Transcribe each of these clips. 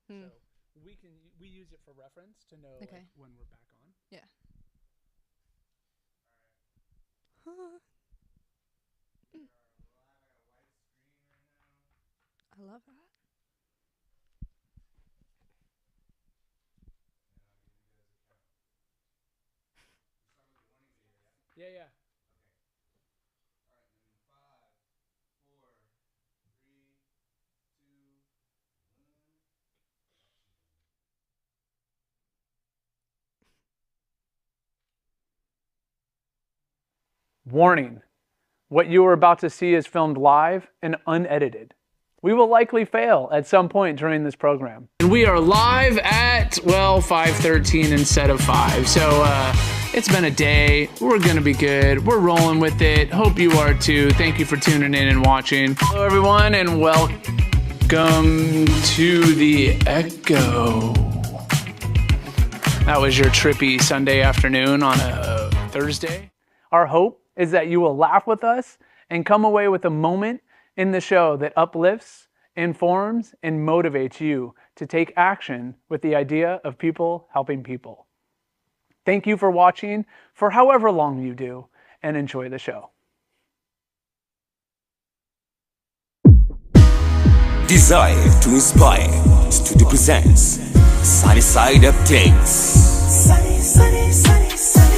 So we use it for reference to know like, when we're back on. Yeah. I love that. Yeah, yeah. Warning. What you are about to see is filmed live and unedited. We will likely fail at some point during this program. And we are live at, well, 5:13 instead of 5. So it's been a day. We're going to be good. We're rolling with it. Hope you are too. Thank you for tuning in and watching. Hello, everyone, and welcome to the Echo. That was your trippy Sunday afternoon on a Thursday. Our hope is that you will laugh with us and come away with a moment in the show that uplifts, informs, and motivates you to take action with the idea of people helping people. Thank you for watching for however long you do, and enjoy the show. Desire to inspire. Studio presents SunnySide Updates. Sunny, sunny, sunny, sunny.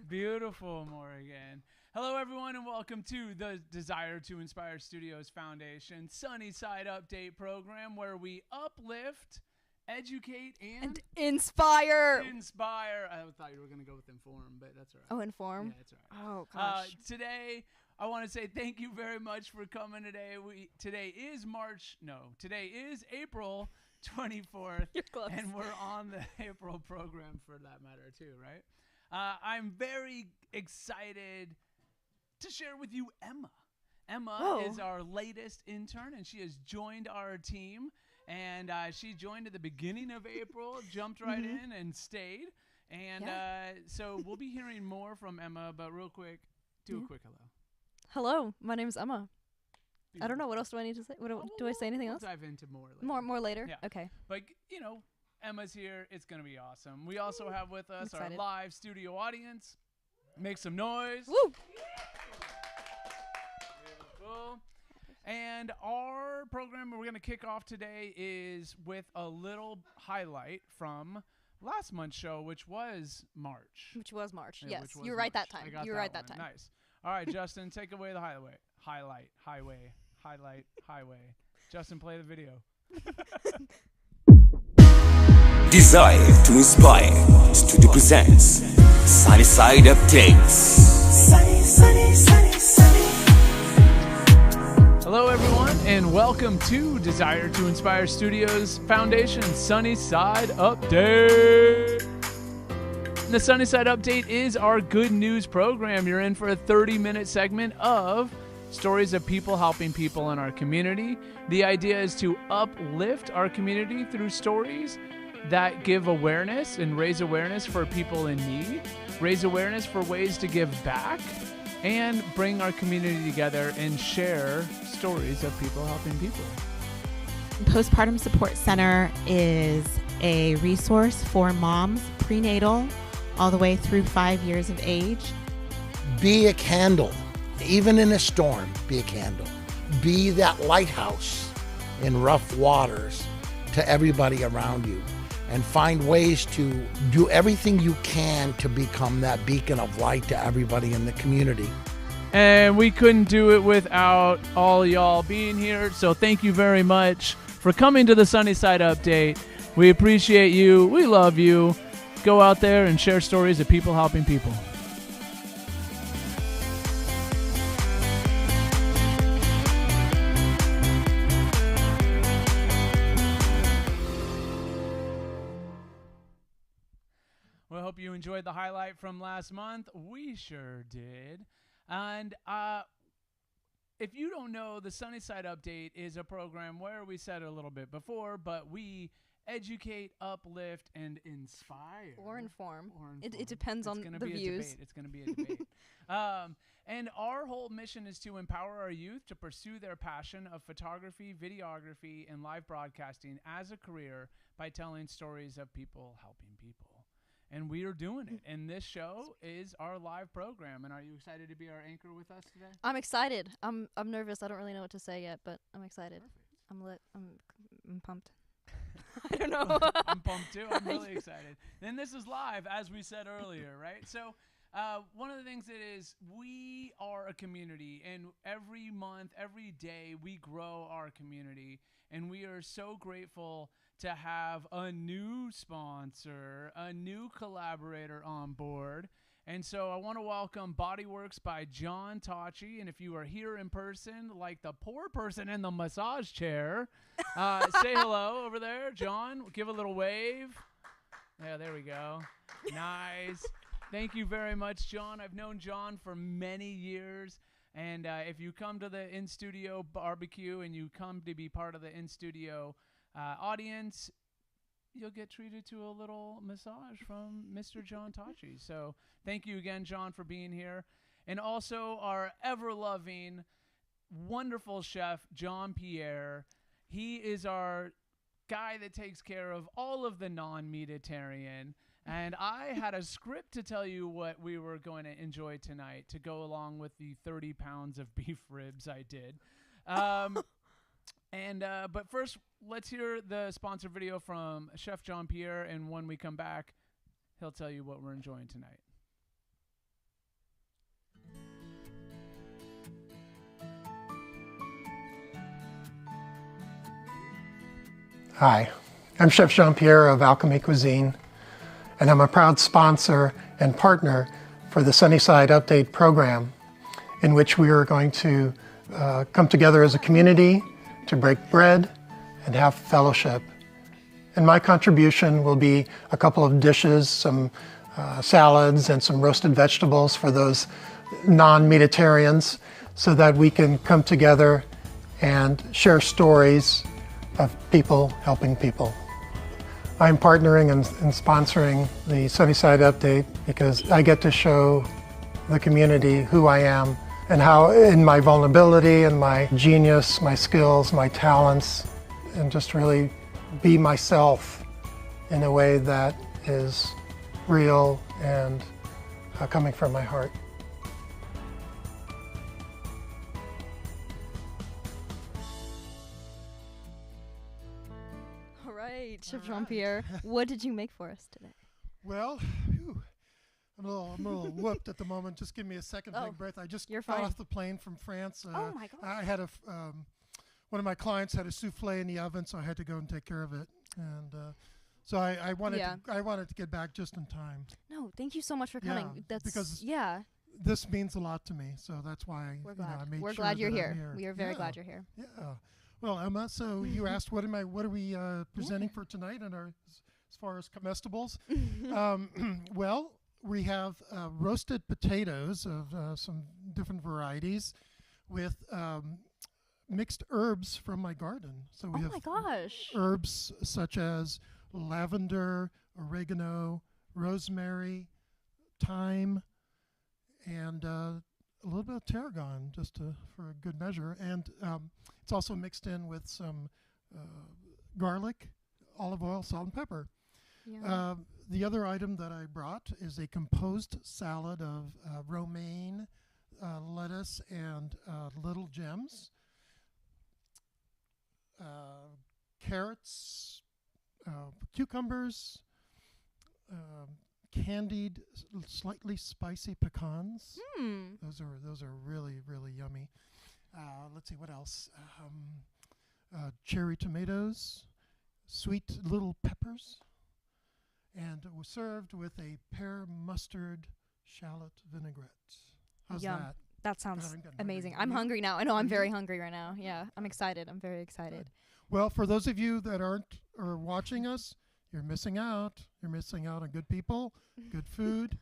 Beautiful, Morgan. Hello, everyone, and welcome to the Desire to Inspire Studios Foundation SunnySide Update program, where we uplift, educate, and inspire. I thought you were going to go with inform, but that's all right. Oh, inform? Yeah, that's all right. Oh, gosh. Today, I want to say thank you very much for coming today. Today is April 24th. You're close. And we're on the April program for that matter, too, right? I'm very excited to share with you Emma. Emma is our latest intern, and she has joined our team. And she joined at the beginning of April, jumped right in, and stayed. And so we'll be hearing more from Emma, but real quick, do a quick hello. Hello, my name's Emma. Beautiful. I don't know. What else do I need to say? Do I say anything else? We'll dive into more later. More later? Yeah. Okay. But, Emma's here. It's going to be awesome. We also have with us our live studio audience. Make some noise. Woo! Beautiful. And our program we're going to kick off today is with a little highlight from last month's show, which was March. Yeah, yes, you were right that time. You were right that time. Nice. All right, Justin, take away the highway. Justin, play the video. Desire to inspire. Studio presents SunnySide Updates. Sunny, sunny, sunny, sunny. Hello, everyone, and welcome to Desire to Inspire Studios Foundation SunnySide Update. The SunnySide Update is our good news program. You're in for a 30-minute segment of stories of people helping people in our community. The idea is to uplift our community through stories that give awareness and raise awareness for people in need, raise awareness for ways to give back, and bring our community together and share stories of people helping people. Postpartum Support Center is a resource for moms prenatal all the way through 5 years of age. Be a candle. Even in a storm, be a candle. Be that lighthouse in rough waters to everybody around you. And find ways to do everything you can to become that beacon of light to everybody in the community. And we couldn't do it without all y'all being here. So thank you very much for coming to the SunnySide Update. We appreciate you. We love you. Go out there and share stories of people helping people. Well, I hope you enjoyed the highlight from last month. We sure did. And if you don't know, the SunnySide Update is a program where we said it a little bit before, but we educate, uplift, and inspire. Or inform. Or It depends on the views. It's going to be a debate. And our whole mission is to empower our youth to pursue their passion of photography, videography, and live broadcasting as a career by telling stories of people helping people. And we are doing it. And this show is our live program. And are you excited to be our anchor with us today? I'm excited. I'm nervous. I don't really know what to say yet, but I'm excited. Perfect. I'm lit. I'm pumped. I don't know. I'm pumped too. I'm really excited. And this is live, as we said earlier, right? So one of the things that is, we are a community, and every month, every day, we grow our community. And we are so grateful to have a new sponsor, a new collaborator on board. And so I want to welcome Bodyworks by John Tachi. And if you are here in person, like the poor person in the massage chair, say hello over there. John, give a little wave. Yeah, there we go. Nice. Thank you very much, John. I've known John for many years. And if you come to the in-studio barbecue and you come to be part of the in-studio audience, you'll get treated to a little massage from Mr. John Tachi. So thank you again, John, for being here. And also our ever-loving, wonderful chef, John Pierre. He is our guy that takes care of all of the non-meatitarian. And I had a script to tell you what we were going to enjoy tonight to go along with the 30 pounds of beef ribs I did. But first, let's hear the sponsor video from Chef John Pierre, and when we come back, he'll tell you what we're enjoying tonight. Hi, I'm Chef Jean Pierre of Alchemy Cuisine, and I'm a proud sponsor and partner for the SunnySide Update program, in which we are going to come together as a community to break bread and have fellowship. And my contribution will be a couple of dishes, some salads and some roasted vegetables for those non-meatitarians, so that we can come together and share stories of people helping people. I'm partnering and sponsoring the SunnySide Update because I get to show the community who I am and how, in my vulnerability and my genius, my skills, my talents, and just really be myself in a way that is real and coming from my heart. All right, Chef Jean Pierre, what did you make for us today? Well, I'm a little whooped at the moment. Just give me a second to take breath. I just got off the plane from France. Oh my God. I had one of my clients had a souffle in the oven, so I had to go and take care of it. And so I wanted to get back just in time. No, thank you so much for coming. Because this means a lot to me, so that's why we're glad. I made we're sure glad you're that here. I'm here. We are very glad you're here. Yeah. Well, Emma, so you asked what are we presenting for tonight and as far as comestibles? Well, we have roasted potatoes of some different varieties with mixed herbs from my garden. So we have herbs such as lavender, oregano, rosemary, thyme, and a little bit of tarragon, just for a good measure. And it's also mixed in with some garlic, olive oil, salt, and pepper. Yeah. The other item that I brought is a composed salad of romaine, lettuce, and little gems, carrots, cucumbers, candied, slightly spicy pecans. Those are really, really yummy. Let's see what else. Cherry tomatoes, sweet little peppers, and it was served with a pear mustard shallot vinaigrette. How's that? That sounds amazing. I'm hungry now. I know I'm very hungry right now. Yeah, I'm excited. I'm very excited. Good. Well, for those of you that are watching us, you're missing out. You're missing out on good people, good food,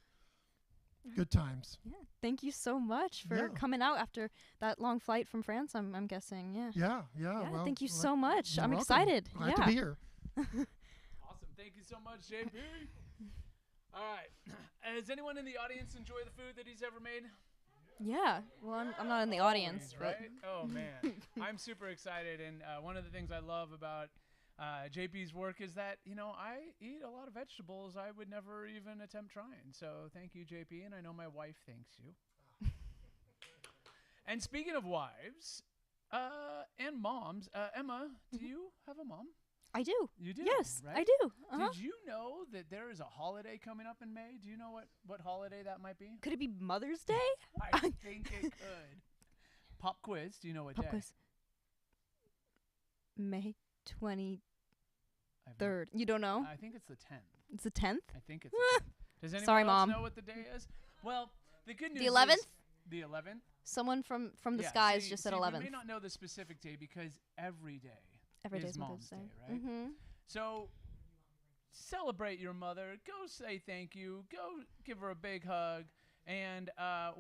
good times. Yeah. Thank you so much for coming out after that long flight from France, I'm guessing. Yeah. Yeah. Well, thank you so much. you're I'm welcome. excited. Glad to be here. Awesome. Thank you so much, JP. All right. Has anyone in the audience enjoyed the food that he's ever made? Yeah. Well, I'm not in the audience, but Right? Oh, man. I'm super excited. And one of the things I love about JP's work is that, I eat a lot of vegetables I would never even attempt trying. So thank you, JP. And I know my wife thanks you. And speaking of wives and moms, Emma, do you have a mom? I do. You do? Yes, right? I do. Did you know that there is a holiday coming up in May? Do you know what holiday that might be? Could it be Mother's Day? I think it could. Pop quiz. Do you know what Pop day? quiz. May 23rd. I've no- You don't know? I think it's the 10th. It's the 10th? I think it's the 10th. Does anyone Sorry, else Mom. know what the day is? Well, the good news The 11th? is the 11th. Someone from the Yeah, skies see- just said see, 11th. We may not know the specific day because every day Every is day's Mom's Mother's Day, right? Mm-hmm. So celebrate your mother. Go say thank you. Go give her a big hug. And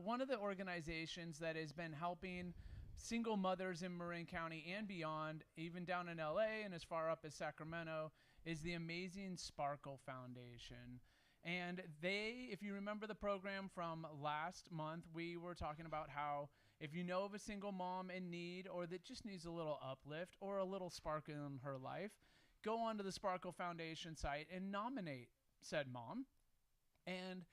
one of the organizations that has been helping single mothers in Marin County and beyond, even down in LA and as far up as Sacramento, is the amazing Sparkle Foundation. And if you remember the program from last month, we were talking about how if you know of a single mom in need or that just needs a little uplift or a little spark in her life, go onto the Sparkle Foundation site and nominate said mom. And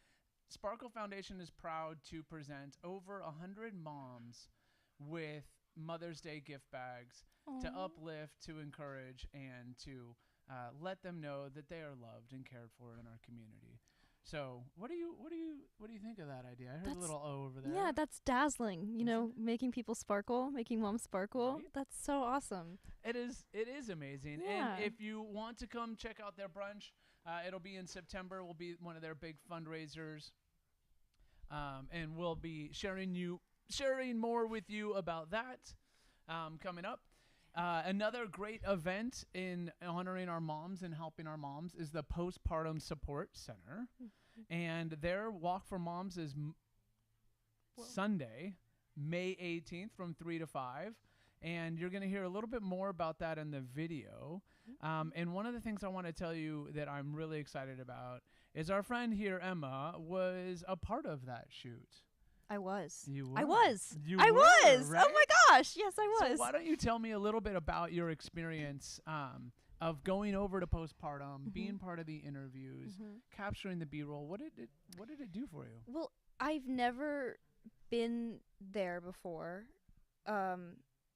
Sparkle Foundation is proud to present over 100 moms with Mother's Day gift bags to uplift, to encourage, and to let them know that they are loved and cared for in our community. So, what do you think of that idea? I heard a little O over there. Yeah, that's dazzling. Making people sparkle, making moms sparkle. Right? That's so awesome. It is amazing. Yeah. And if you want to come check out their brunch, it'll be in September. Will be one of their big fundraisers. And we'll be sharing more with you about that coming up. Another great event in honoring our moms and helping our moms is the Postpartum Support Center. And their Walk for Moms is Sunday, May 18th from 3 to 5. And you're going to hear a little bit more about that in the video. And one of the things I want to tell you that I'm really excited about is our friend here, Emma, was a part of that shoot. I was. You were. I was. You I were, was. right? Oh my gosh. Yes, I was. So why don't you tell me a little bit about your experience of going over to postpartum, being part of the interviews, capturing the B-roll. What did it do for you? Well, I've never been there before.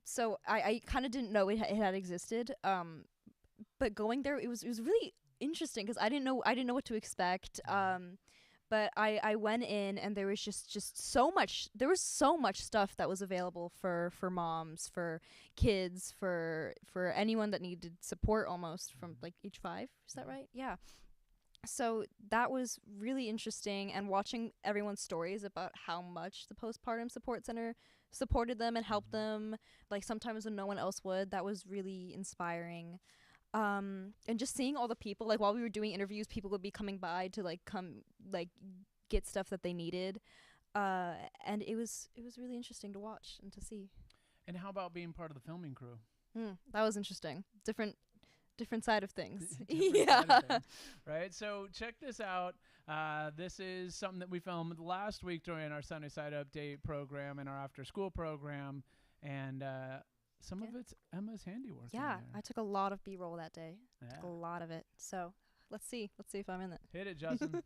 So I kind of didn't know it had existed. But going there, it was really interesting because I didn't know what to expect. But I went in and there was just so much. There was so much stuff that was available for moms, for kids, for anyone that needed support, almost from like age 5. Is that right? Yeah. So that was really interesting, and watching everyone's stories about how much the Postpartum Support Center supported them and helped them, like sometimes when no one else would, that was really inspiring. And just seeing all the people, like while we were doing interviews, people would be coming by to get stuff that they needed. And it was really interesting to watch and to see. And how about being part of the filming crew? That was interesting. Different side of things. Different side of things, right? So check this out. This is something that we filmed last week during our SunnySide Update program and our after school program. And some of it's Emma's handiwork. Yeah, I took a lot of B-roll that day. Yeah. Took a lot of it. So let's see if I'm in it. Hit it, Justin.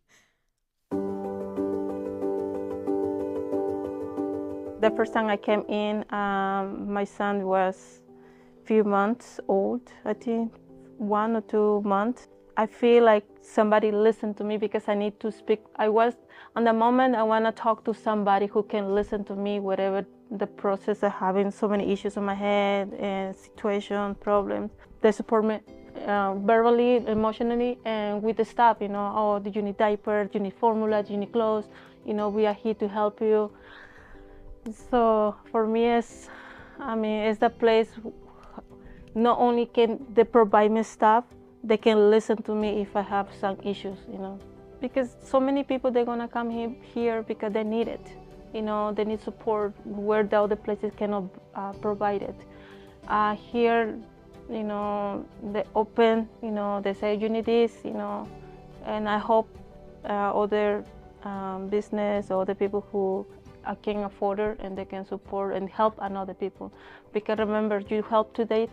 The first time I came in, my son was few months old, I think 1 or 2 months. I feel like somebody listened to me because I need to speak. I was, on the moment, I want to talk to somebody who can listen to me, whatever the process of having so many issues in my head and situation, problems. They support me verbally, emotionally, and with the stuff, oh, do you need diapers, do you need formula, do you need clothes? We are here to help you. So for me, it's the place. Not only can they provide me stuff, they can listen to me if I have some issues, because so many people, they're gonna come here because they need it. They need support where the other places cannot provide it. Here, they open, they say you need this, and I hope other business or other people who can afford it and they can support and help another people. Because remember, you help today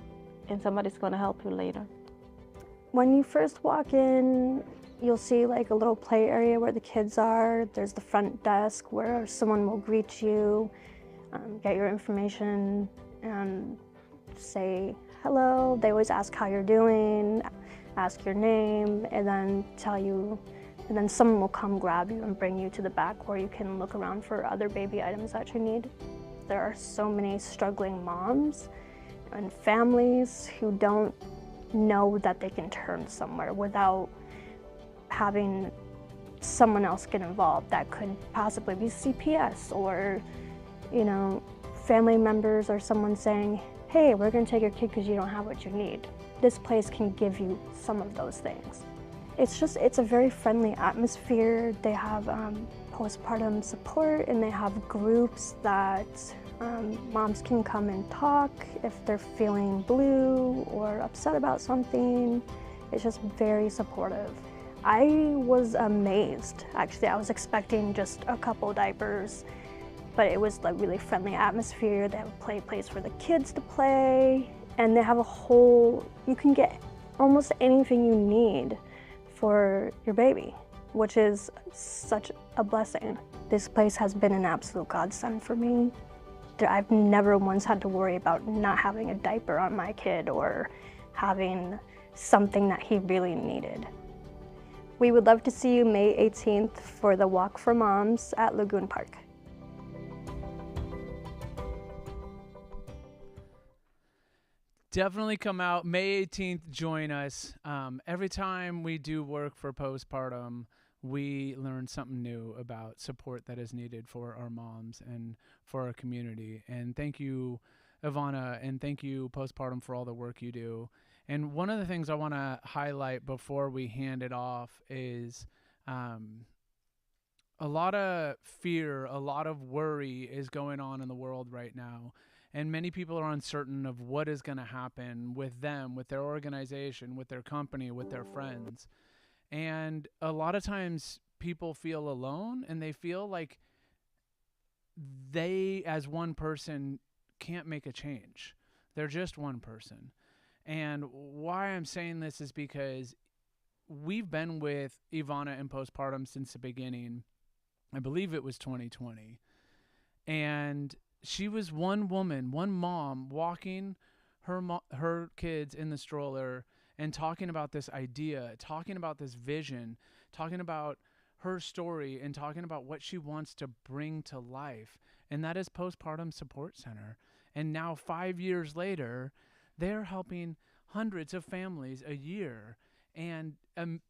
and somebody's gonna help you later. When you first walk in, you'll see like a little play area where the kids are. There's the front desk where someone will greet you, get your information, and say hello. They always ask how you're doing, ask your name, and then tell you, and then someone will come grab you and bring you to the back where you can look around for other baby items that you need. There are so many struggling moms and families who don't know that they can turn somewhere without having someone else get involved. That could possibly be CPS or, family members or someone saying, hey, we're gonna take your kid because you don't have what you need. This place can give you some of those things. It's a very friendly atmosphere. They have postpartum support, and they have groups that moms can come and talk if they're feeling blue or upset about something. It's just very supportive. I was amazed, actually. I was expecting just a couple diapers, but it was like really friendly atmosphere. They have a play place for the kids to play, and they have you can get almost anything you need for your baby, which is such a blessing. This place has been an absolute godsend for me. I've never once had to worry about not having a diaper on my kid or having something that he really needed. We would love to see you May 18th for the Walk for Moms at Lagoon Park. Definitely come out May 18th. Join us. Every time we do work for postpartum, we learn something new about support that is needed for our moms and for our community. And thank you, Ivana, and thank you, Postpartum, for all the work you do. And one of the things I want to highlight before we hand it off is a lot of fear, a lot of worry is going on in the world right now. And many people are uncertain of what is going to happen with them, with their organization, with their company, with their friends. And a lot of times people feel alone, and they feel like they, as one person, can't make a change. They're just one person. And why I'm saying this is because we've been with Ivana in postpartum since the beginning. I believe it was 2020. And she was one woman, one mom, walking her kids in the stroller and talking about this idea, talking about this vision, talking about her story, and talking about what she wants to bring to life. And that is Postpartum Support Center. And now 5 years later, they're helping hundreds of families a year and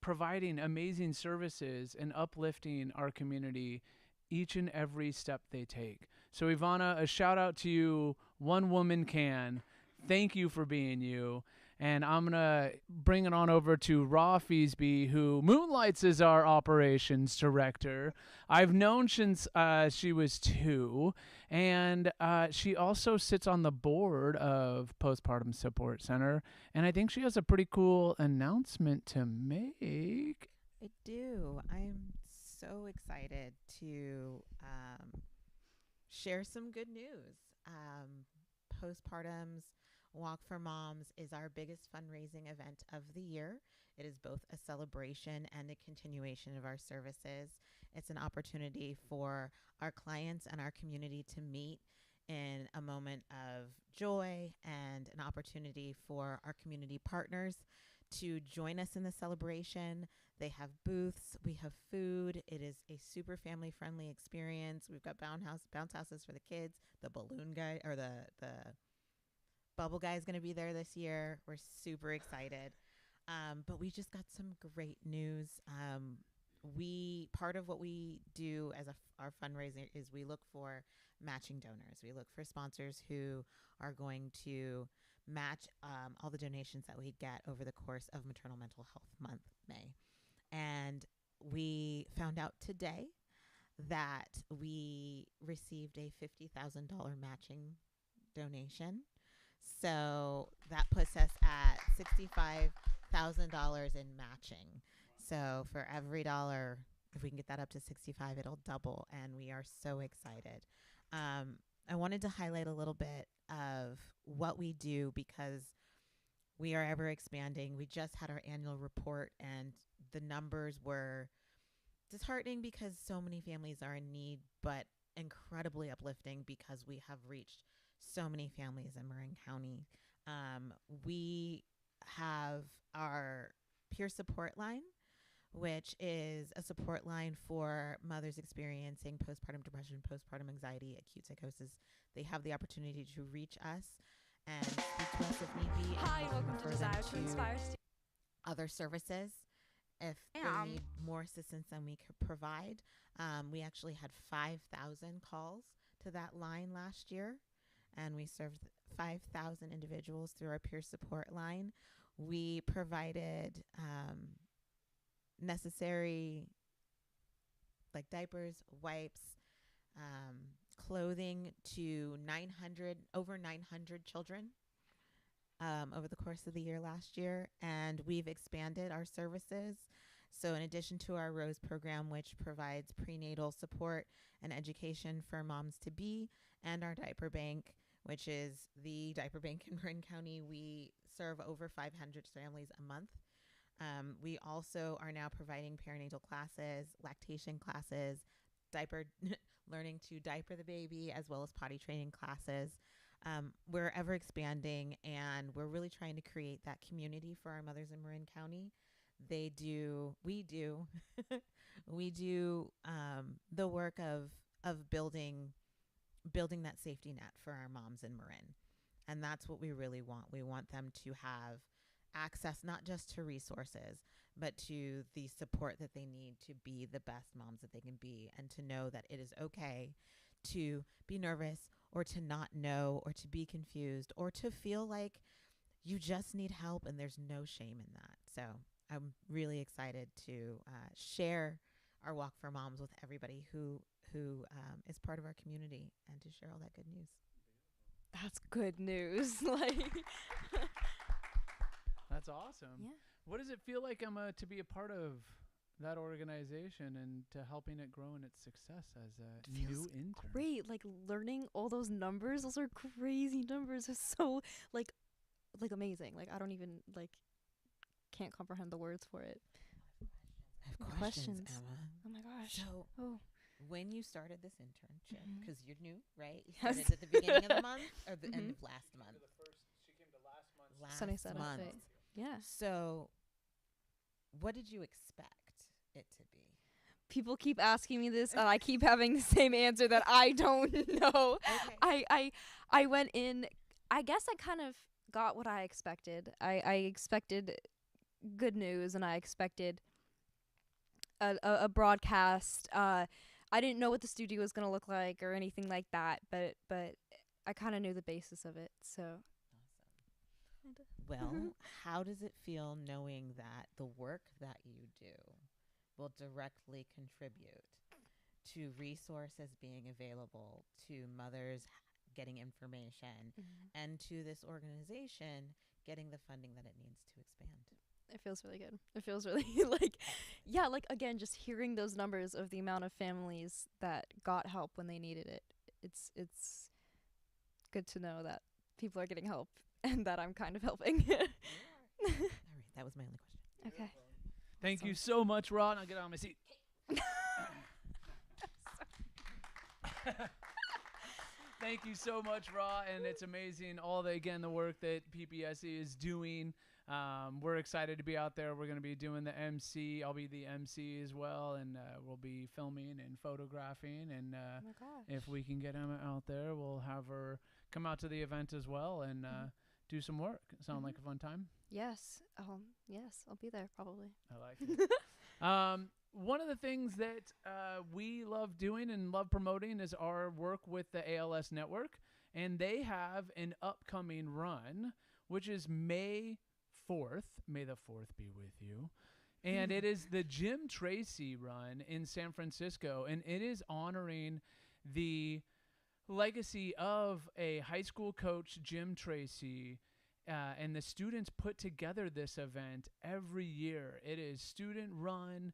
providing amazing services and uplifting our community each and every step they take. So Ivana, a shout out to you. One woman can. Thank you for being you. And I'm going to bring it on over to Ra Feasby, who moonlights as our operations director. I've known since she was 2. And she also sits on the board of Postpartum Support Center. And I think she has a pretty cool announcement to make. I do. I'm so excited to share some good news. Postpartum's Walk for Moms is our biggest fundraising event of the year. It is both a celebration and a continuation of our services. It's an opportunity for our clients and our community to meet in a moment of joy, and an opportunity for our community partners to join us in the celebration. They have booths, we have food. It is a super family-friendly experience. We've got bounce houses for the kids. The balloon guy, or the bubble guy, is going to be there this year. We're super excited. But we just got some great news. Part of what we do as our fundraiser is we look for matching donors. We look for sponsors who are going to match all the donations that we get over the course of Maternal Mental Health Month, May. And we found out today that we received a $50,000 matching donation. So that puts us at $65,000 in matching. So for every dollar, if we can get that up to 65, it'll double. And we are so excited. I wanted to highlight a little bit of what we do because we are ever expanding. We just had our annual report and the numbers were disheartening because so many families are in need, but incredibly uplifting because we have reached so many families in Marin County. We have our peer support line, which is a support line for mothers experiencing postpartum depression, postpartum anxiety, acute psychosis. They have the opportunity to reach us and speak to us if need be. Hi, welcome to Desire to Inspire. Other services if they need more assistance than we could provide. We actually had 5,000 calls to that line last year, and we served 5,000 individuals through our peer support line. We provided necessary like diapers, wipes, clothing to over 900 children over the course of the year last year. And we've expanded our services. So in addition to our ROSE program, which provides prenatal support and education for moms to be, and our diaper bank, which is the diaper bank in Marin County, we serve over 500 families a month. We also are now providing perinatal classes, lactation classes, learning to diaper the baby, as well as potty training classes. We're ever expanding, and we're really trying to create that community for our mothers in Marin County. We do the work of building that safety net for our moms in Marin. And that's what we really want. We want them to have access not just to resources, but to the support that they need to be the best moms that they can be, and to know that it is okay to be nervous or to not know or to be confused or to feel like you just need help, and there's no shame in that. So I'm really excited to share our Walk for Moms with everybody who is part of our community, and to share all that good news. That's good news. That's awesome. Yeah. What does it feel like to be a part of that organization and to helping it grow in its success as a new intern? Great. Like learning all those numbers. Those are crazy numbers. It's so like amazing. Like I don't even can't comprehend the words for it. I have questions, Emma. Oh my gosh. So when you started this internship, because you're new, right? You Yes. started at the beginning of the month or the end of last month? She came to last month. SunnySide month. update. Yeah. So what did you expect it to be? People keep asking me this, and I keep having the same answer that I don't know. Okay. I went in. I guess I kind of got what I expected. I expected good news, and I expected a broadcast. I didn't know what the studio was gonna look like or anything like that, but I kind of knew the basis of it. So. Awesome. Well, how does it feel knowing that the work that you do will directly contribute to resources being available to mothers getting information, and to this organization getting the funding that it needs to expand? It feels really good. It feels really again, just hearing those numbers of the amount of families that got help when they needed it. It's good to know that people are getting help and that I'm kind of helping. All right, that was my only question. Okay. Thank you so much, Ron. I'll get on my seat. Thank you so much, Ra, and it's amazing all the work that PPSC is doing. We're excited to be out there. We're going to be doing the MC. I'll be the MC as well, and we'll be filming and photographing. And Oh my gosh. if we can get Emma out there, we'll have her come out to the event as well and do some work. Sound like a fun time? Yes. Yes, I'll be there probably. I like it. One of the things that we love doing and love promoting is our work with the ALS Network, and they have an upcoming run which is May 4th. May the 4th be with you. And it is the Jim Tracy run in San Francisco, and it is honoring the legacy of a high school coach, Jim Tracy, and the students put together this event every year. It is student run,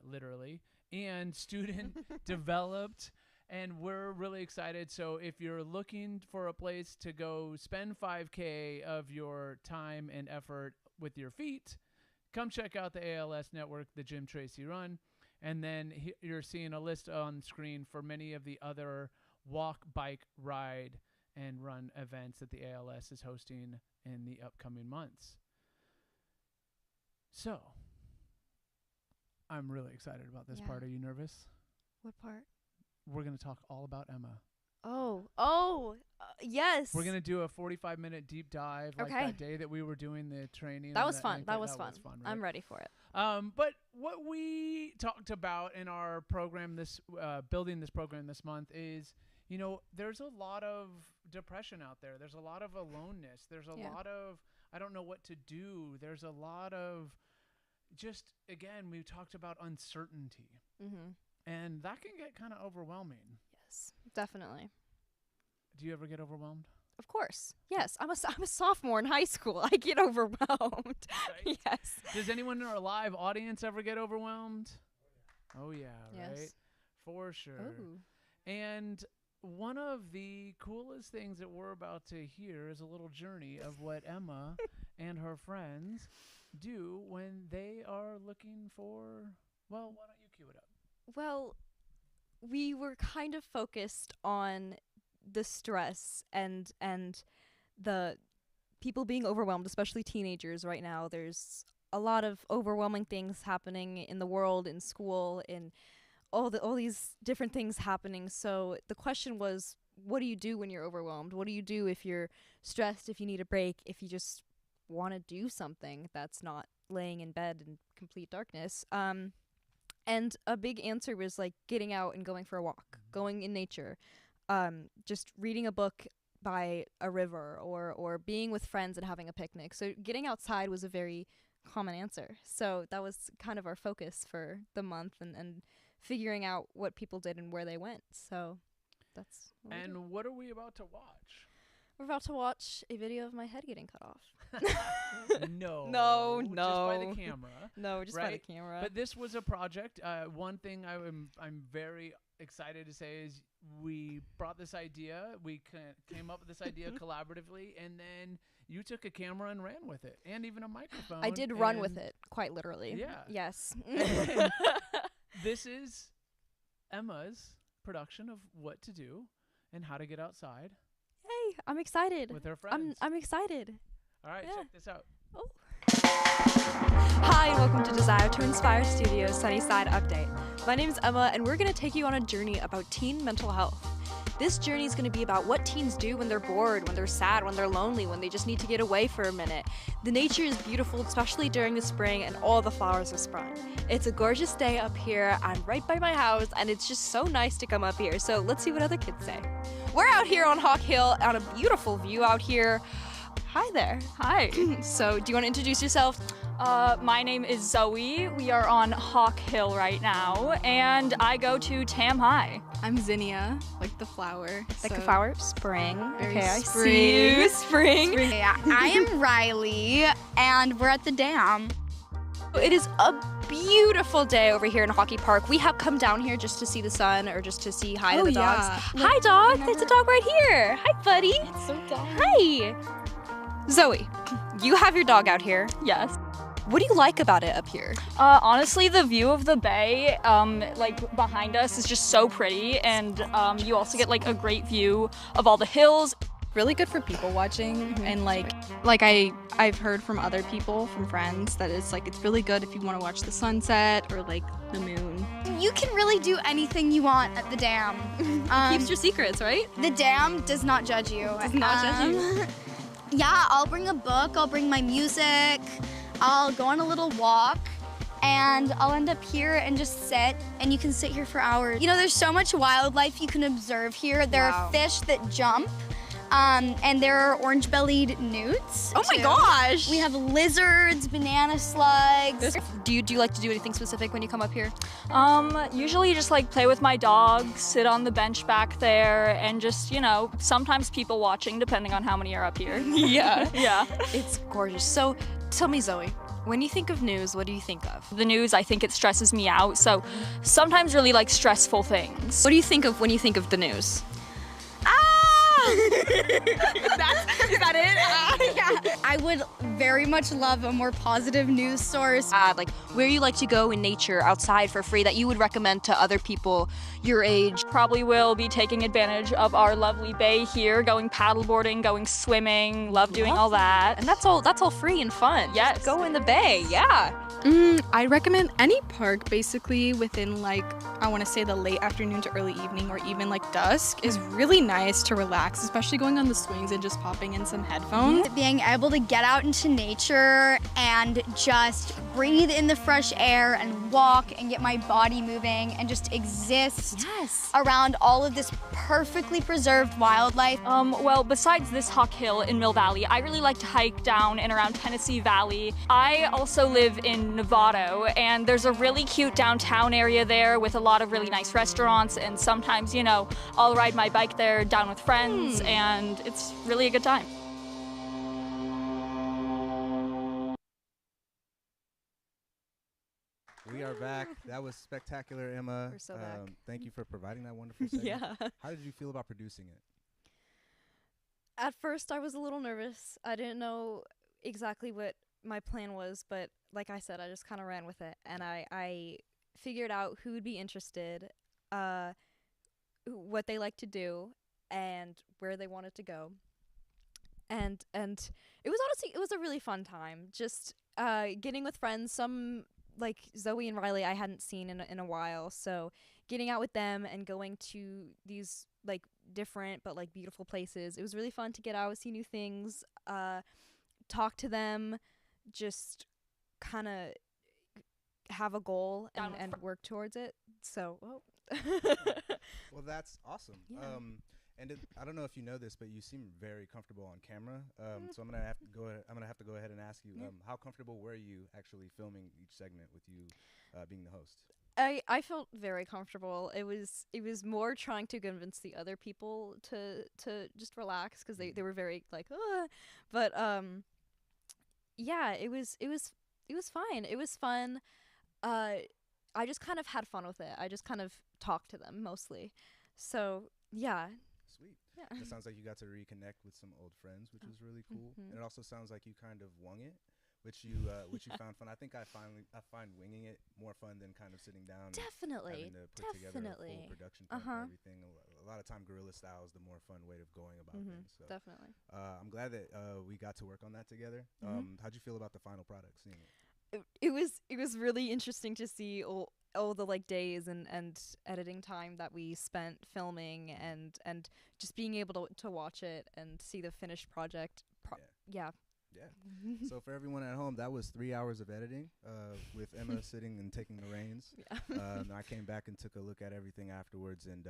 literally, and student developed, and we're really excited. So if you're looking for a place to go spend $5K of your time and effort with your feet, come check out the ALS Network, the Jim Tracy Run. And then you're seeing a list on screen for many of the other walk, bike, ride, and run events that the ALS is hosting in the upcoming months. So, I'm really excited about this part. Are you nervous? What part? We're going to talk all about Emma. Yes. We're going to do a 45-minute deep dive like that day that we were doing the training. That was fun. That was fun. Right? I'm ready for it. But what we talked about in our program, building this program this month is, there's a lot of depression out there. There's a lot of aloneness. There's a lot of, I don't know what to do. There's a lot of just, again, we talked about uncertainty. Mm-hmm. And that can get kind of overwhelming. Yes, definitely. Do you ever get overwhelmed? Of course. Yes. I'm a sophomore in high school. I get overwhelmed. Right? Yes. Does anyone in our live audience ever get overwhelmed? Oh, yeah, yes. right? For sure. Ooh. And one of the coolest things that we're about to hear is a little journey of what Emma and her friends do when they are looking for, well, why don't you cue it up? Well, we were kind of focused on the stress and the people being overwhelmed, especially teenagers right now. There's a lot of overwhelming things happening in the world, in school, in all these different things happening. So the question was, what do you do when you're overwhelmed? What do you do if you're stressed, if you need a break, if you just want to do something that's not laying in bed in complete darkness? And a big answer was like getting out and going for a walk, going in nature, just reading a book by a river or being with friends and having a picnic. So getting outside was a very common answer. So that was kind of our focus for the month and figuring out what people did and where they went. So that's what we did. And what are we about to watch? We're about to watch a video of my head getting cut off. No. Just by the camera. No, just by the camera. But this was a project. One thing I'm very excited to say is we brought this idea. We came up with this idea collaboratively, and then you took a camera and ran with it, and even a microphone. I did run with it, quite literally. Yeah. Yes. And this is Emma's production of what to do and how to get outside. Hey, I'm excited. With her friends. I'm excited. All right, Yeah. check this out. Oh. Hi, and welcome to Desire to Inspire Studios SunnySide Update. My name is Emma, and we're going to take you on a journey about teen mental health. This journey is going to be about what teens do when they're bored, when they're sad, when they're lonely, when they just need to get away for a minute. The nature is beautiful, especially during the spring, and all the flowers have sprung. It's a gorgeous day up here. I'm right by my house, and it's just so nice to come up here. So let's see what other kids say. We're out here on Hawk Hill on a beautiful view out here. Hi there. Hi. So do you want to introduce yourself? My name is Zoe. We are on Hawk Hill right now, and I go to Tam High. I'm Zinnia, like the flower. Like the flower? Spring. Very Okay, I spring. see you. Spring. Yeah, I am Riley, and we're at the dam. It is a beautiful day over here in Hockey Park. We have come down here just to see the sun or just to see hi to the dogs. Yeah. Hi, dog. There's a dog right here. Hi, buddy. It's so dumb. Hi. Zoe, you have your dog out here. Yes. What do you like about it up here? Honestly, the view of the bay, like behind us, is just so pretty, and you also get like a great view of all the hills. Really good for people watching, and like I've heard from other people, from friends, that it's really good if you want to watch the sunset or like the moon. You can really do anything you want at the dam. Keeps your secrets, right? The dam does not judge you. Does not judge you. Yeah, I'll bring a book, I'll bring my music, I'll go on a little walk, and I'll end up here and just sit, and you can sit here for hours. You know, there's so much wildlife you can observe here. There are fish that jump. And there are orange-bellied newts. Oh my too. gosh! We have lizards, banana slugs. Do you like to do anything specific when you come up here? Usually just like play with my dog, sit on the bench back there, and just, you know, sometimes people watching depending on how many are up here. Yeah. Yeah. It's gorgeous. So tell me, Zoe, when you think of news, what do you think of? The news, I think it stresses me out, so sometimes really like stressful things. What do you think of when you think of the news? Is that it? Yeah. I would very much love a more positive news source. Like where you like to go in nature outside for free that you would recommend to other people your age? Probably will be taking advantage of our lovely bay here, going paddleboarding, going swimming, love doing all that. And that's all free and fun. Yes. Just go in the bay, yeah. I recommend any park basically within like, I want to say the late afternoon to early evening or even like dusk is really nice to relax, especially going on the swings and just popping in some headphones. Being able to get out into nature and just breathe in the fresh air and walk and get my body moving and just exist around all of this perfectly preserved wildlife. Well, besides this Hawk Hill in Mill Valley, I really like to hike down and around Tennessee Valley. I also live in Novato, and there's a really cute downtown area there with a lot of really nice restaurants, and sometimes, you know, I'll ride my bike there down with friends, and it's really a good time. We are back. That was spectacular, Emma. We're so back. Thank you for providing that wonderful segment. Yeah. How did you feel about producing it? At first, I was a little nervous. I didn't know exactly what my plan was, but like I said, I just kind of ran with it, and I figured out who would be interested, what they like to do, and where they wanted to go. And it was a really fun time. Just getting with friends, some like Zoe and Riley I hadn't seen in a while, so getting out with them and going to these like different but like beautiful places. It was really fun to get out, see new things, talk to them, just kind of have a goal and work towards it. So, Well, that's awesome. Yeah. I don't know if you know this, but you seem very comfortable on camera. So I'm gonna have to go ahead and ask you, how comfortable were you actually filming each segment with you being the host? I felt very comfortable. It was more trying to convince the other people to just relax, because they were very like, but yeah, it was fine. It was fun. I just kind of had fun with it. I just kind of talked to them mostly. So yeah. Sweet. Yeah. It sounds like you got to reconnect with some old friends, which was really cool. And it also sounds like you kind of wung it, which you found fun. I think I find winging it more fun than kind of sitting down. Definitely. And having to put together a full production plan for everything. A lot of time, guerrilla style is the more fun way of going about things. So definitely. I'm glad that we got to work on that together. How'd you feel about the final product? Seeing it? It was really interesting to see all the like days and editing time that we spent filming and just being able to watch it and see the finished project. Yeah. So for everyone at home, that was 3 hours of editing with Emma sitting and taking the reins. And I came back and took a look at everything afterwards, and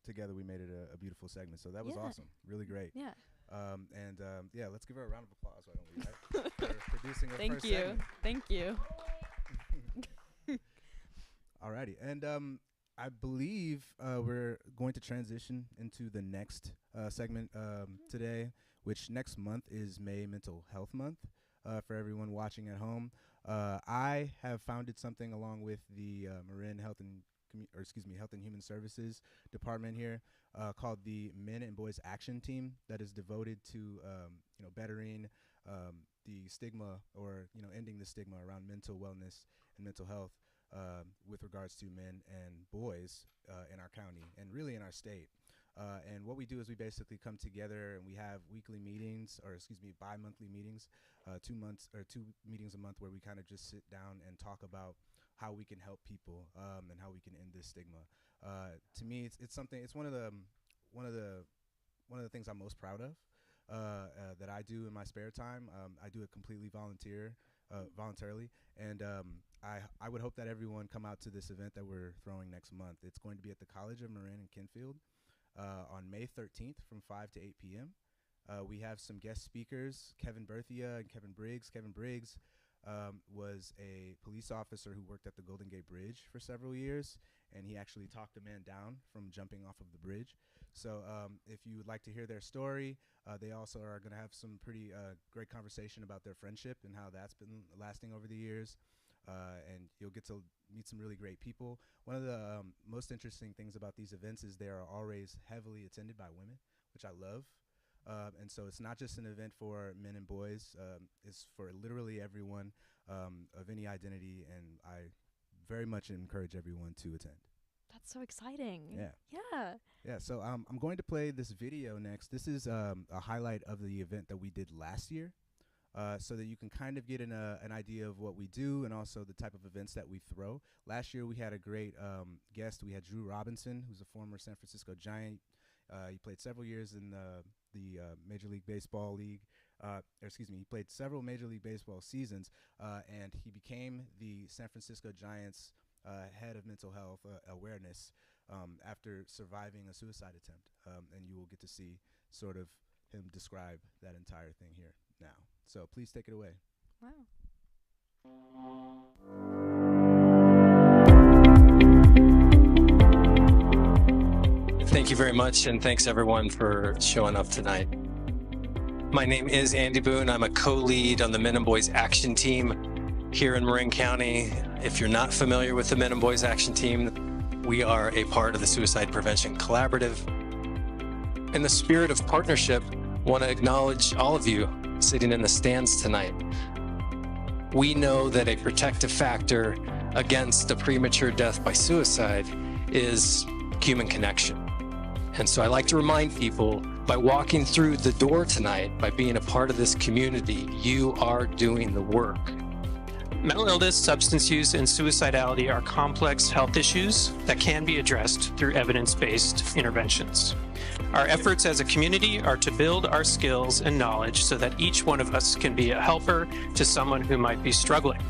together we made it a beautiful segment. So that was awesome, really great. Yeah. Let's give her a round of applause, why don't we? Right? For producing her first segment. Thank you. Alrighty, and I believe we're going to transition into the next segment today, which next month is May Mental Health Month. For everyone watching at home, I have founded something along with the Marin Health and Human Services Department here called the Men and Boys Action Team, that is devoted to bettering the stigma, or ending the stigma around mental wellness and mental health with regards to men and boys in our county and really in our state. And what we do is we basically come together and we have weekly meetings, bi-monthly meetings, 2 meetings a month, where we kind of just sit down and talk about how we can help people and how we can end this stigma. To me, it's one of the things I'm most proud of that I do in my spare time. I do it completely voluntarily, and I would hope that everyone come out to this event that we're throwing next month. It's going to be at the College of Marin and Kinfield on May 13th from 5 to 8 p.m. We have some guest speakers, Kevin Berthia and Kevin Briggs. Kevin Briggs was a police officer who worked at the Golden Gate Bridge for several years, and he actually talked a man down from jumping off of the bridge. So if you would like to hear their story, they also are going to have some pretty great conversation about their friendship and how that's been lasting over the years. And you'll get to meet some really great people. One of the most interesting things about these events is they are always heavily attended by women, which I love. And so it's not just an event for men and boys. It's for literally everyone of any identity, and I very much encourage everyone to attend. That's so exciting. Yeah. Yeah, so I'm going to play this video next. This is a highlight of the event that we did last year, so that you can kind of get an idea of what we do and also the type of events that we throw. Last year we had a great guest. We had Drew Robinson, who's a former San Francisco Giant. He played several years in the Major League Baseball League. He played several Major League Baseball seasons, and he became the San Francisco Giants head of mental health awareness after surviving a suicide attempt. And you will get to see sort of him describe that entire thing here now. So please take it away. Wow. Thank you very much, and thanks everyone for showing up tonight. My name is Andy Boone. I'm a co-lead on the Men and Boys Action Team here in Marin County. If you're not familiar with the Men and Boys Action Team, we are a part of the Suicide Prevention Collaborative. In the spirit of partnership, I want to acknowledge all of you sitting in the stands tonight. We know that a protective factor against a premature death by suicide is human connection. And so I like to remind people, by walking through the door tonight, by being a part of this community, you are doing the work. Mental illness, substance use, and suicidality are complex health issues that can be addressed through evidence-based interventions. Our efforts as a community are to build our skills and knowledge so that each one of us can be a helper to someone who might be struggling.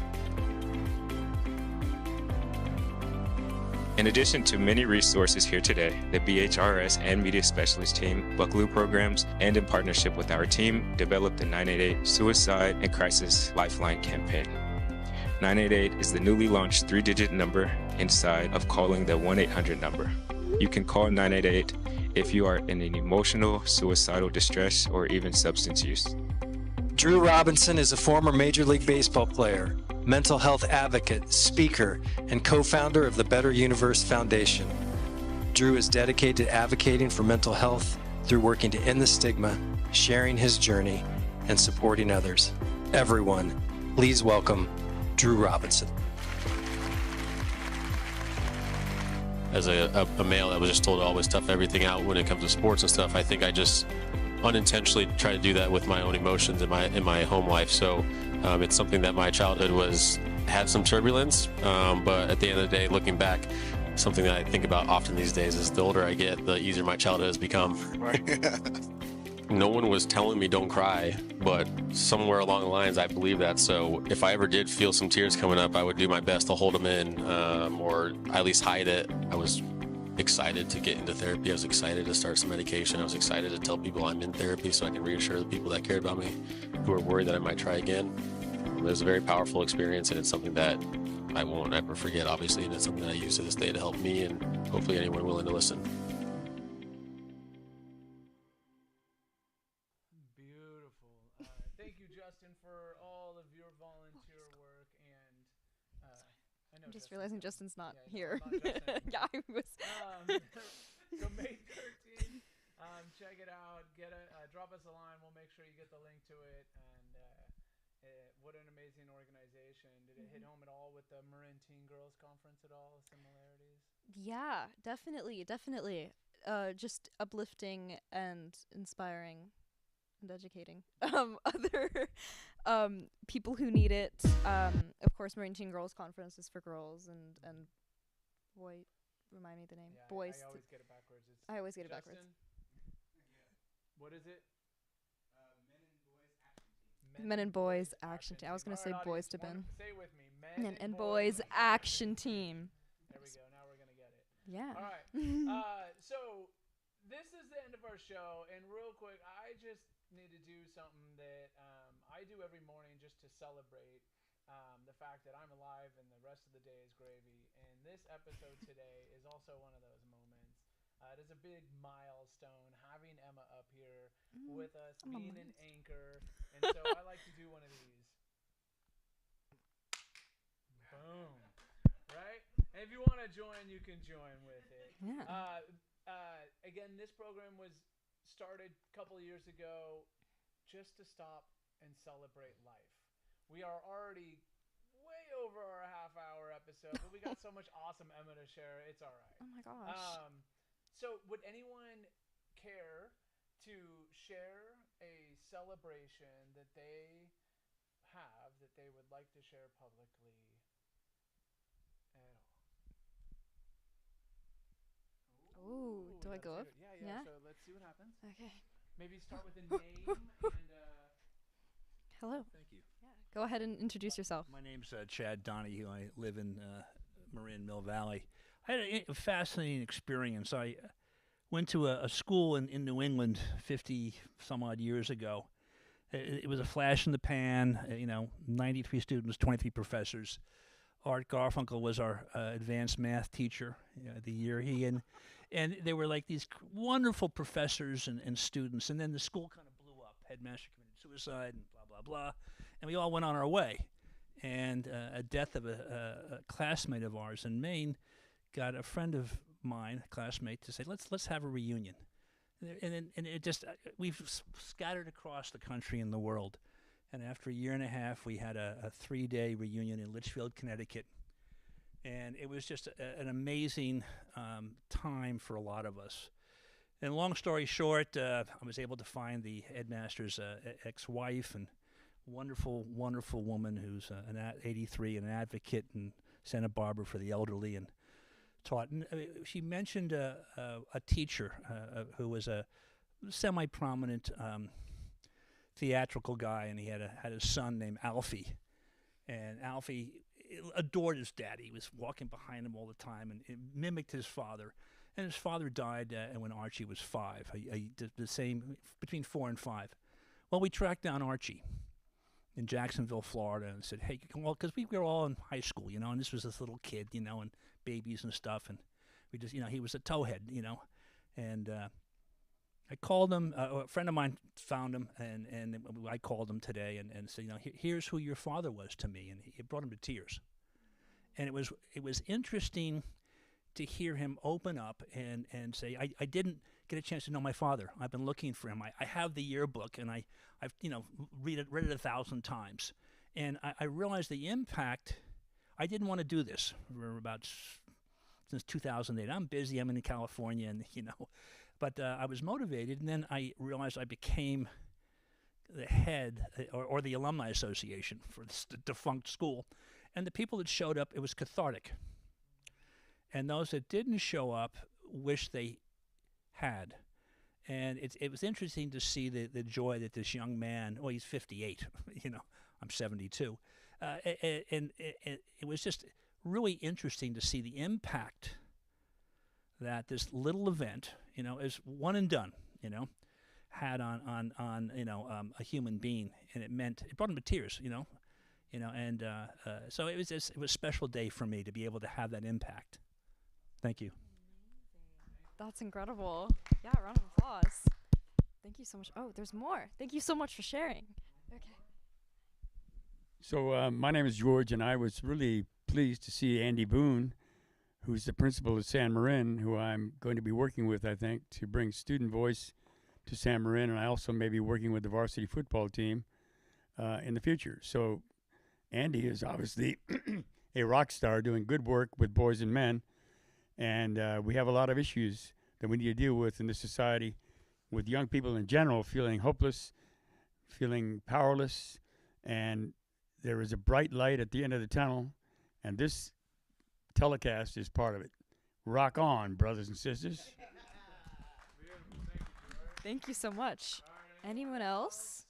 In addition to many resources here today, the BHRS and Media Specialist team, Buckaloo Programs, and in partnership with our team, developed the 988 Suicide and Crisis Lifeline campaign. 988 is the newly launched 3-digit number inside of calling the 1-800 number. You can call 988 if you are in an emotional, suicidal distress, or even substance use. Drew Robinson is a former Major League Baseball player, mental health advocate, speaker, and co-founder of the Better Universe Foundation. Drew is dedicated to advocating for mental health through working to end the stigma, sharing his journey, and supporting others. Everyone, please welcome Drew Robinson. As a male that was just told to always tough everything out when it comes to sports and stuff, I think I just unintentionally try to do that with my own emotions in my home life. So it's something that my childhood had some turbulence, but at the end of the day, looking back, something that I think about often these days is the older I get, the easier my childhood has become. No one was telling me don't cry, but somewhere along the lines I believe that. So if I ever did feel some tears coming up, I would do my best to hold them in, or at least hide it. I was excited to get into therapy. I was excited to start some medication. I was excited to tell people I'm in therapy so I can reassure the people that cared about me who were worried that I might try again. It was a very powerful experience, and it's something that I won't ever forget, obviously, and it's something that I use to this day to help me and hopefully anyone willing to listen. Thank you, Justin, for all of your volunteer work. And I know I'm just realizing Justin's not here. Not Justin. Yeah, I was. So May 13th, check it out. Drop us a line. We'll make sure you get the link to it. And what an amazing organization. Did it hit home at all with the Marin Teen Girls Conference at all? Similarities? Yeah, definitely. Just uplifting and inspiring and educating other people who need it. Of course, Marin Teen Girls Conference is for girls and boy. Remind me the name. Yeah, Boys. I always get it backwards. I always get it backwards. What is it? Men and Boys Action Team. I was going to say Boys to Ben. Say it with me. Men and Boys Action Team. There we go. Now we're going to get it. Yeah. All right. So this is the end of our show. And real quick, need to do something that I do every morning just to celebrate the fact that I'm alive and the rest of the day is gravy. And this episode today is also one of those moments. It is a big milestone having Emma up here with us, being an anchor. And so I like to do one of these. Boom. Right? And if you want to join, you can join with it. Yeah. Again, this program was started a couple of years ago just to stop and celebrate life. We are already way over our half-hour episode, but we got so much awesome Emma to share. It's all right. Oh my gosh. So would anyone care to share a celebration that they have that they would like to share publicly at all? Ooh, do I go up? Yeah. So let's see what happens. Okay. Maybe start with a name and Hello. Thank you. Yeah. Go ahead and introduce yourself. My name's Chad Donahue. I live in Marin Mill Valley. I had a fascinating experience. I went to a school in New England 50 some odd years ago. It was a flash in the pan, 93 students, 23 professors. Art Garfunkel was our advanced math teacher the year and there were like these wonderful professors and students, and then the school kind of blew up. Headmaster committed suicide and blah, blah, blah, and we all went on our way. And a death of a classmate of ours in Maine got a friend of mine, a classmate, to say, let's have a reunion. And it just, we've scattered across the country and the world. And after a year and a half, we had a 3-day reunion in Litchfield, Connecticut. And it was just an amazing time for a lot of us. And long story short, I was able to find the headmaster's ex-wife, and wonderful, wonderful woman who's 83 and an advocate in Santa Barbara for the elderly, and taught. And she mentioned a teacher who was a semi-prominent theatrical guy, and he had a son named Alfie. And Alfie adored his dad. He was walking behind him all the time and it mimicked his father. And his father died when Archie was 5. He did the same between 4 and 5. Well, we tracked down Archie in Jacksonville, Florida, and said, hey, well, because we were all in high school, and this was this little kid, and babies and stuff. And we just, he was a towhead, And I called him. A friend of mine found him, and I called him today and said, here's who your father was to me. And it brought him to tears. And it was interesting to hear him open up and say, I didn't get a chance to know my father. I've been looking for him. I have the yearbook, and I've read it 1,000 times. And I realized the impact. I didn't want to do this for since 2008. I'm busy. I'm in California, and but I was motivated. And then I realized I became the head or the alumni association for this defunct school. And the people that showed up, it was cathartic. And those that didn't show up wish they had. And it was interesting to see the joy that this young man, well, he's 58, I'm 72. And it was just really interesting to see the impact that this little event, is one and done, had on a human being. And it brought him to tears, and so it was a special day for me to be able to have that impact. Thank you. That's incredible. Yeah, round of applause. Thank you so much. Oh, there's more. Thank you so much for sharing. Okay. So my name is George, and I was really pleased to see Andy Boone, who's the principal of San Marin, who I'm going to be working with, I think, to bring student voice to San Marin, and I also may be working with the varsity football team in the future. So Andy is obviously a rock star doing good work with boys and men. And we have a lot of issues that we need to deal with in this society, with young people in general feeling hopeless, feeling powerless, and there is a bright light at the end of the tunnel, and this telecast is part of it. Rock on, brothers and sisters. Thank you so much. Anyone else?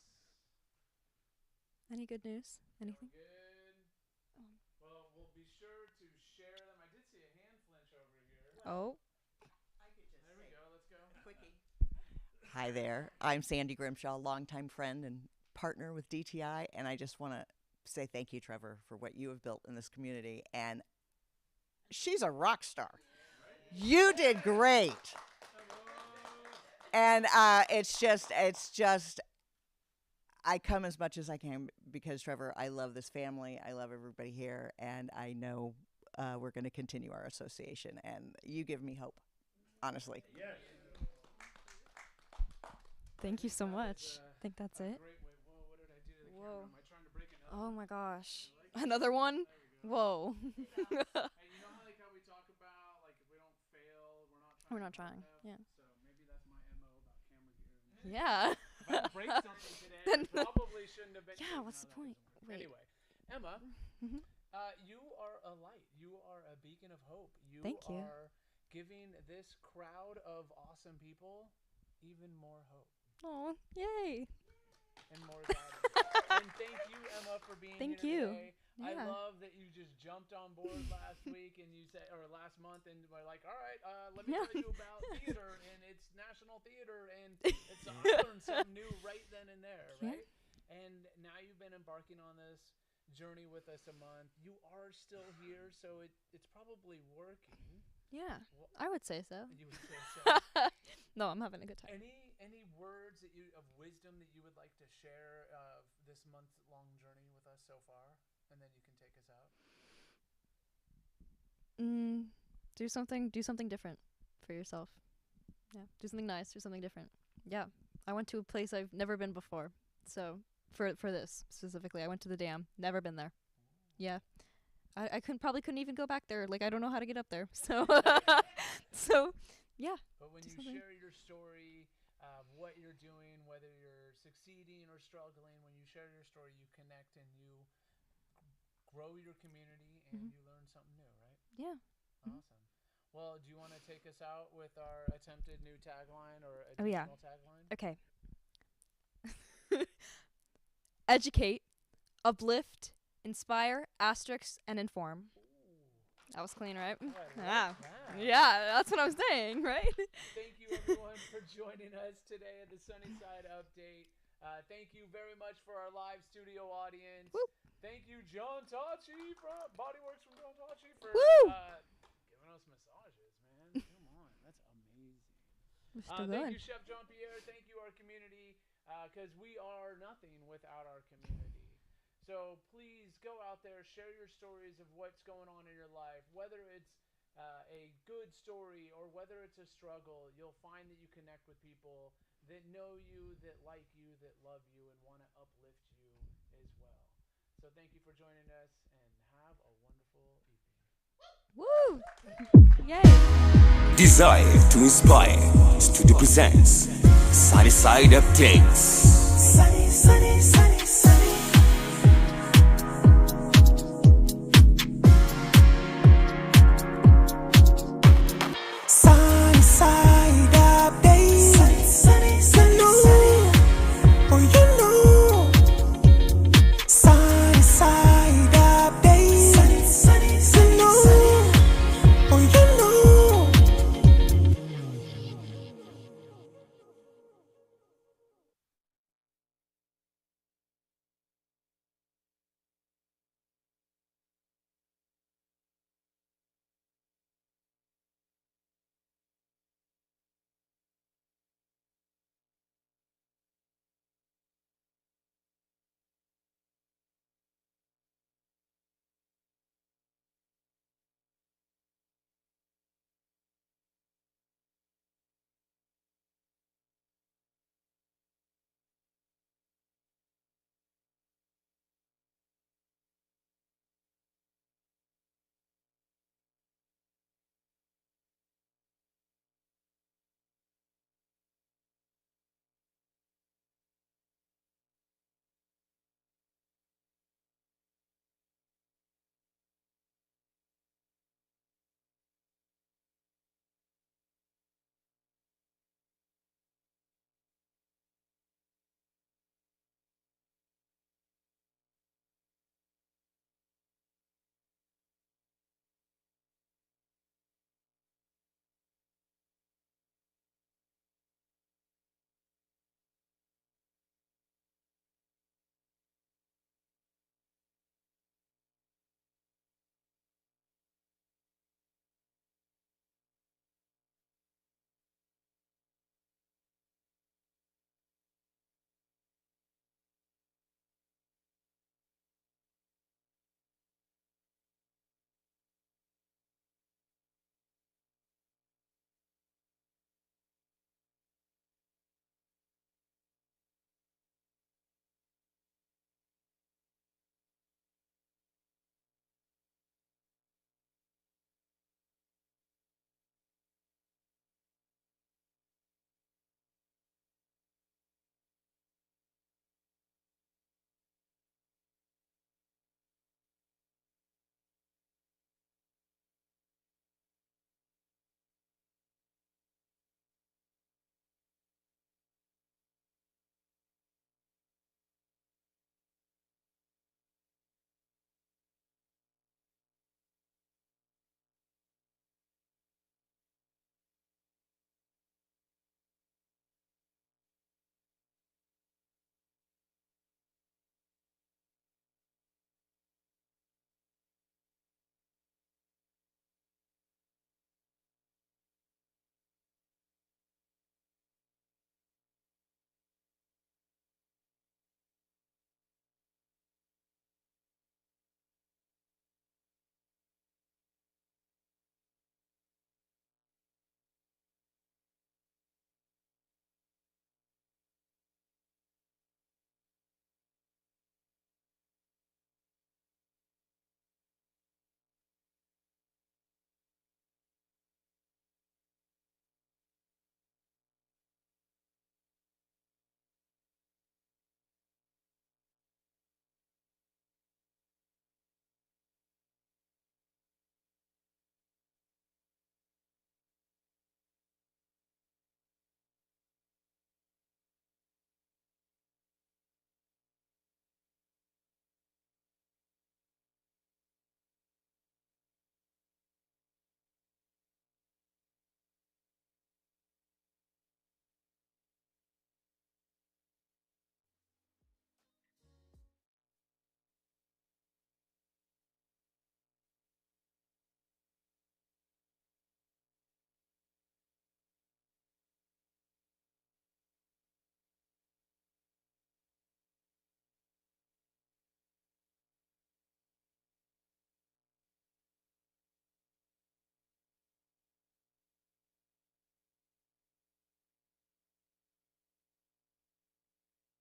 Any good news? Anything? Well, we'll be sure to share them. I did see a hand flinch over here. Oh. There we go. Let's go. A quickie. Hi there. I'm Sandy Grimshaw, longtime friend and partner with DTI, and I just want to say thank you, Trevor, for what you have built in this community. And she's a rock star. You did great. And it's just, I come as much as I can because, Trevor, I love this family. I love everybody here, and I know we're going to continue our association, and you give me hope, honestly. Yes. Thank you so much. I think that's it. Whoa. Oh my gosh. Another one? Whoa. Hey, you know how we talk about, like, if we don't fail, We're not trying. Yeah. So maybe that's my MO about camera gear. Yeah. If I break something today, I probably shouldn't have been. Yeah, what's the point? Wait. Anyway, Emma, Mhm. you are a light. You are a beacon of hope. You Thank you. are giving this crowd of awesome people even more hope. Oh, yay. And more guidance. And thank you, Emma, for being Thank here you. today. I Yeah. love that you just jumped on board last week and you said, or last month, and we're like, all right, let me tell you about theater, and it's national theater, and it's I learned something new right then and there, right? And now you've been embarking on this journey with us a month. You are still here, so it's probably working. Yeah, I would say so. You would say so. No, I'm having a good time. Any words that of wisdom that you would like to share of this month-long journey with us so far, and then you can take us out. Do something different for yourself. Yeah, do something nice. Do something different. Yeah, I went to a place I've never been before. So for this specifically, I went to the dam. Never been there. Yeah. I probably couldn't even go back there. Like, I don't know how to get up there. So, yeah. But when you share your story of what you're doing, whether you're succeeding or struggling, when you share your story, you connect and you grow your community and you learn something new, right? Yeah. Awesome. Well, do you want to take us out with our attempted new tagline or additional tagline? Okay. Educate, uplift, inspire, asterisk, and inform. That was clean, right? Yeah. Yeah, that's what I was saying, right? Thank you, everyone, for joining us today at the SunnySide Update. Thank you very much for our live studio audience. Woo. Thank you, John Tachi from Bodyworks from John Tachi for giving us massages, man. Come on, that's amazing. We're still Thank going. you, Chef Jean-Pierre. Thank you, our community, because we are nothing without our community. So please go out there, share your stories of what's going on in your life, whether it's a good story or whether it's a struggle. You'll find that you connect with people that know you, that like you, that love you, and want to uplift you as well. So thank you for joining us, and have a wonderful evening. Woo! Yay! Desire to inspire. Studio presents SunnySide Updates.